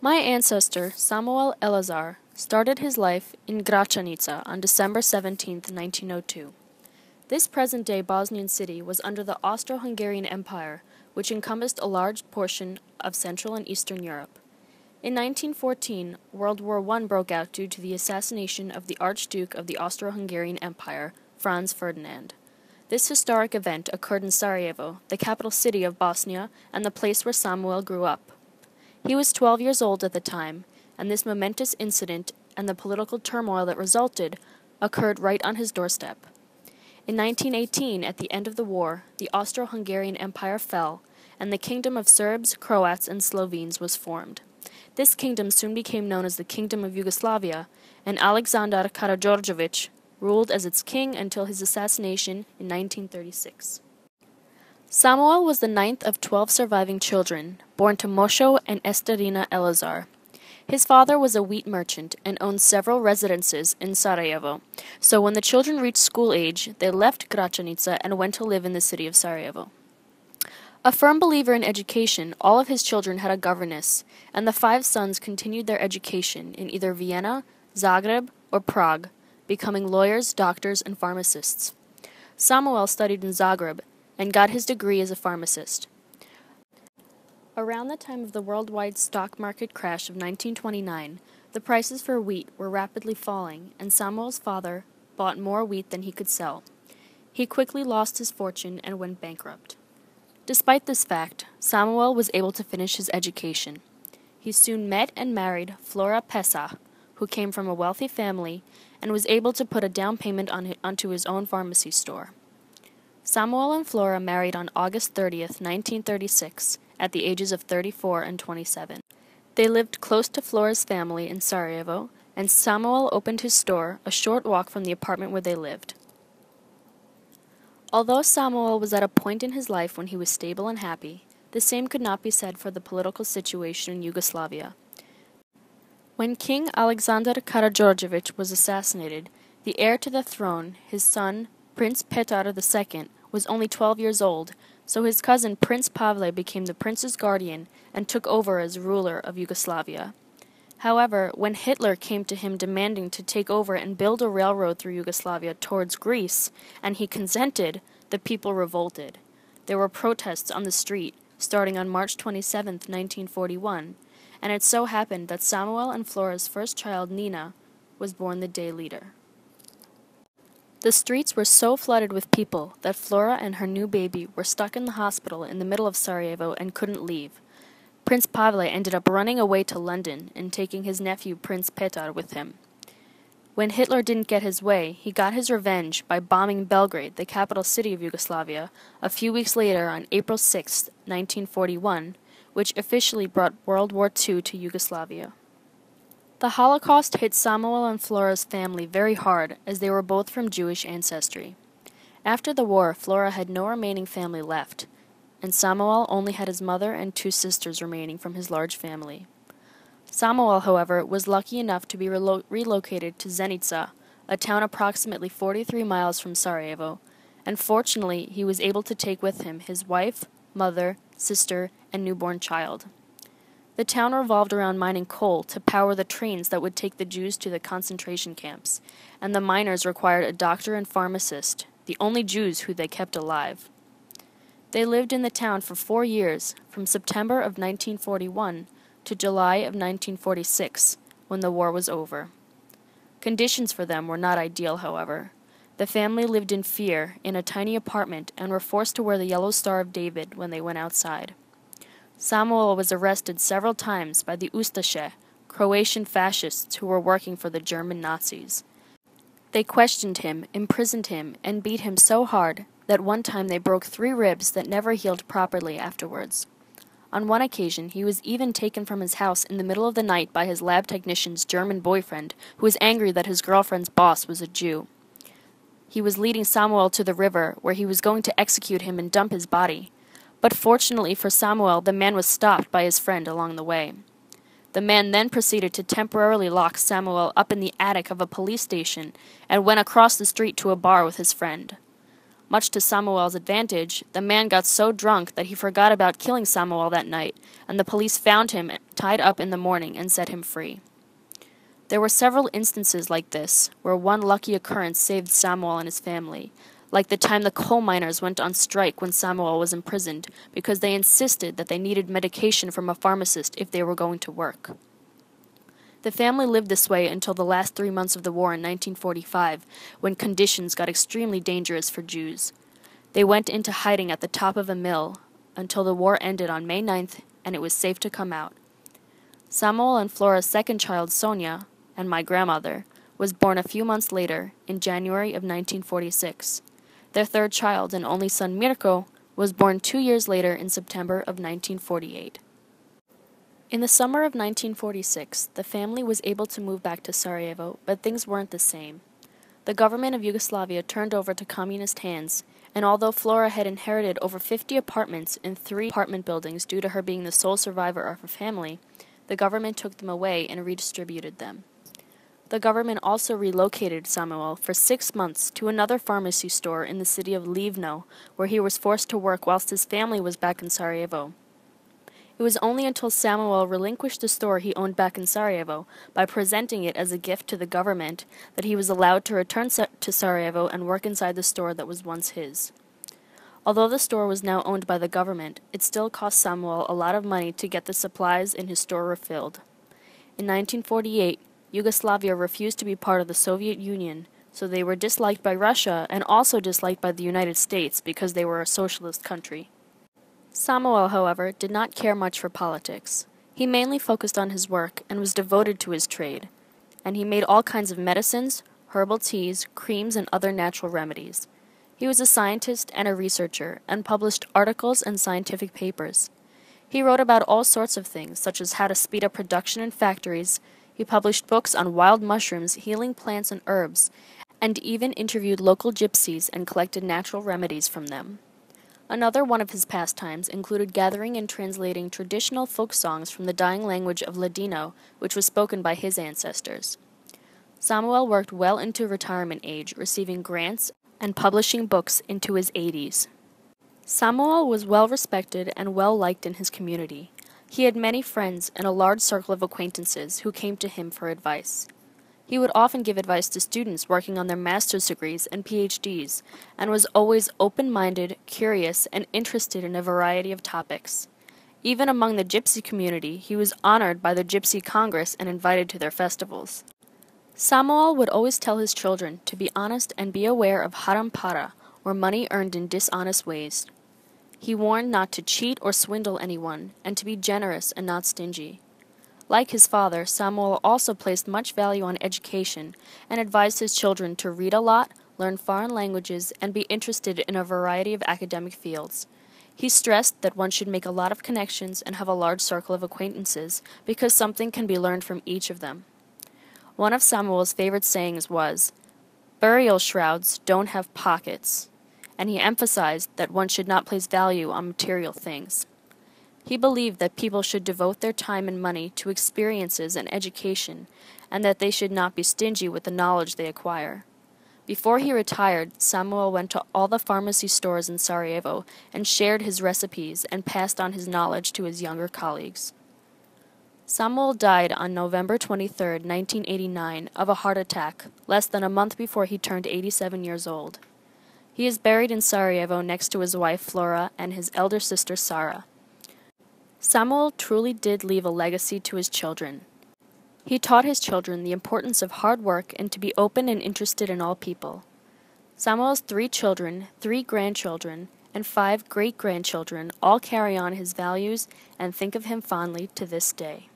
My ancestor, Samuel Elazar, started his life in Gračanica on December 17, 1902. This present-day Bosnian city was under the Austro-Hungarian Empire, which encompassed a large portion of Central and Eastern Europe. In 1914, World War I broke out due to the assassination of the Archduke of the Austro-Hungarian Empire, Franz Ferdinand. This historic event occurred in Sarajevo, the capital city of Bosnia, and the place where Samuel grew up. He was 12 years old at the time, and this momentous incident and the political turmoil that resulted occurred right on his doorstep. In 1918, at the end of the war, the Austro-Hungarian Empire fell, and the Kingdom of Serbs, Croats, and Slovenes was formed. This kingdom soon became known as the Kingdom of Yugoslavia, and Alexander Karađorđević ruled as its king until his assassination in 1936. Samuel was the ninth of 12 surviving children, born to Moshe and Esterina Elazar. His father was a wheat merchant and owned several residences in Sarajevo, so when the children reached school age, they left Gračanica and went to live in the city of Sarajevo. A firm believer in education, all of his children had a governess, and the 5 sons continued their education in either Vienna, Zagreb, or Prague, becoming lawyers, doctors, and pharmacists. Samuel studied in Zagreb and got his degree as a pharmacist. Around the time of the worldwide stock market crash of 1929, the prices for wheat were rapidly falling, and Samuel's father bought more wheat than he could sell. He quickly lost his fortune and went bankrupt. Despite this fact, Samuel was able to finish his education. He soon met and married Flora Pesa, who came from a wealthy family and was able to put a down payment onto his own pharmacy store. Samuel and Flora married on August 30th, 1936, at the ages of 34 and 27. They lived close to Flora's family in Sarajevo, and Samuel opened his store a short walk from the apartment where they lived. Although Samuel was at a point in his life when he was stable and happy, the same could not be said for the political situation in Yugoslavia. When King Alexander Karađorđević was assassinated, the heir to the throne, his son, Prince Petar II, was only 12 years old, so his cousin Prince Pavle became the prince's guardian and took over as ruler of Yugoslavia. However, when Hitler came to him demanding to take over and build a railroad through Yugoslavia towards Greece, and he consented, the people revolted. There were protests on the street, starting on March 27, 1941, and it so happened that Samuel and Flora's first child, Nina, was born the day later. The streets were so flooded with people that Flora and her new baby were stuck in the hospital in the middle of Sarajevo and couldn't leave. Prince Pavle ended up running away to London and taking his nephew Prince Petar with him. When Hitler didn't get his way, he got his revenge by bombing Belgrade, the capital city of Yugoslavia, a few weeks later on April 6, 1941, which officially brought World War II to Yugoslavia. The Holocaust hit Samuel and Flora's family very hard, as they were both from Jewish ancestry. After the war, Flora had no remaining family left, and Samuel only had his mother and 2 sisters remaining from his large family. Samuel, however, was lucky enough to be relocated to Zenica, a town approximately 43 miles from Sarajevo, and fortunately he was able to take with him his wife, mother, sister, and newborn child. The town revolved around mining coal to power the trains that would take the Jews to the concentration camps, and the miners required a doctor and pharmacist, the only Jews who they kept alive. They lived in the town for 4 years, from September of 1941 to July of 1946, when the war was over. Conditions for them were not ideal, however. The family lived in fear in a tiny apartment and were forced to wear the yellow Star of David when they went outside. Samuel was arrested several times by the Ustaše, Croatian fascists who were working for the German Nazis. They questioned him, imprisoned him, and beat him so hard that one time they broke 3 ribs that never healed properly afterwards. On one occasion, he was even taken from his house in the middle of the night by his lab technician's German boyfriend, who was angry that his girlfriend's boss was a Jew. He was leading Samuel to the river, where he was going to execute him and dump his body. But fortunately for Samuel, the man was stopped by his friend along the way. The man then proceeded to temporarily lock Samuel up in the attic of a police station and went across the street to a bar with his friend. Much to Samuel's advantage, the man got so drunk that he forgot about killing Samuel that night, and the police found him tied up in the morning, and set him free. There were several instances like this, where one lucky occurrence saved Samuel and his family, like the time the coal miners went on strike when Samuel was imprisoned because they insisted that they needed medication from a pharmacist if they were going to work. The family lived this way until the last 3 months of the war in 1945, when conditions got extremely dangerous for Jews. They went into hiding at the top of a mill until the war ended on May 9th, and it was safe to come out. Samuel and Flora's second child, Sonia, and my grandmother, was born a few months later, in January of 1946. Their third child and only son, Mirko, was born 2 years later in September of 1948. In the summer of 1946, the family was able to move back to Sarajevo, but things weren't the same. The government of Yugoslavia turned over to communist hands, and although Flora had inherited over 50 apartments in 3 apartment buildings due to her being the sole survivor of her family, the government took them away and redistributed them. The government also relocated Samuel for 6 months to another pharmacy store in the city of Livno, where he was forced to work whilst his family was back in Sarajevo. It was only until Samuel relinquished the store he owned back in Sarajevo by presenting it as a gift to the government that he was allowed to return to Sarajevo and work inside the store that was once his. Although the store was now owned by the government, it still cost Samuel a lot of money to get the supplies in his store refilled. In 1948, Yugoslavia refused to be part of the Soviet Union, so they were disliked by Russia and also disliked by the United States because they were a socialist country. Samuel, however, did not care much for politics. He mainly focused on his work and was devoted to his trade, and he made all kinds of medicines, herbal teas, creams, and other natural remedies. He was a scientist and a researcher, and published articles and scientific papers. He wrote about all sorts of things, such as how to speed up production in factories. He published books on wild mushrooms, healing plants and herbs, and even interviewed local gypsies and collected natural remedies from them. Another one of his pastimes included gathering and translating traditional folk songs from the dying language of Ladino, which was spoken by his ancestors. Samuel worked well into retirement age, receiving grants and publishing books into his 80s. Samuel was well respected and well liked in his community. He had many friends and a large circle of acquaintances who came to him for advice. He would often give advice to students working on their master's degrees and PhDs, and was always open-minded, curious, and interested in a variety of topics. Even among the gypsy community, he was honored by the Gypsy Congress and invited to their festivals. Samuel would always tell his children to be honest and be aware of haram para, or money earned in dishonest ways. He warned not to cheat or swindle anyone, and to be generous and not stingy. Like his father, Samuel also placed much value on education and advised his children to read a lot, learn foreign languages, and be interested in a variety of academic fields. He stressed that one should make a lot of connections and have a large circle of acquaintances because something can be learned from each of them. One of Samuel's favorite sayings was, "Burial shrouds don't have pockets," and he emphasized that one should not place value on material things. He believed that people should devote their time and money to experiences and education, and that they should not be stingy with the knowledge they acquire. Before he retired, Samuel went to all the pharmacy stores in Sarajevo and shared his recipes and passed on his knowledge to his younger colleagues. Samuel died on November 23, 1989, of a heart attack, less than a month before he turned 87 years old. He is buried in Sarajevo next to his wife Flora and his elder sister Sara. Samuel truly did leave a legacy to his children. He taught his children the importance of hard work and to be open and interested in all people. Samuel's 3 children, 3 grandchildren, and 5 great-grandchildren all carry on his values and think of him fondly to this day.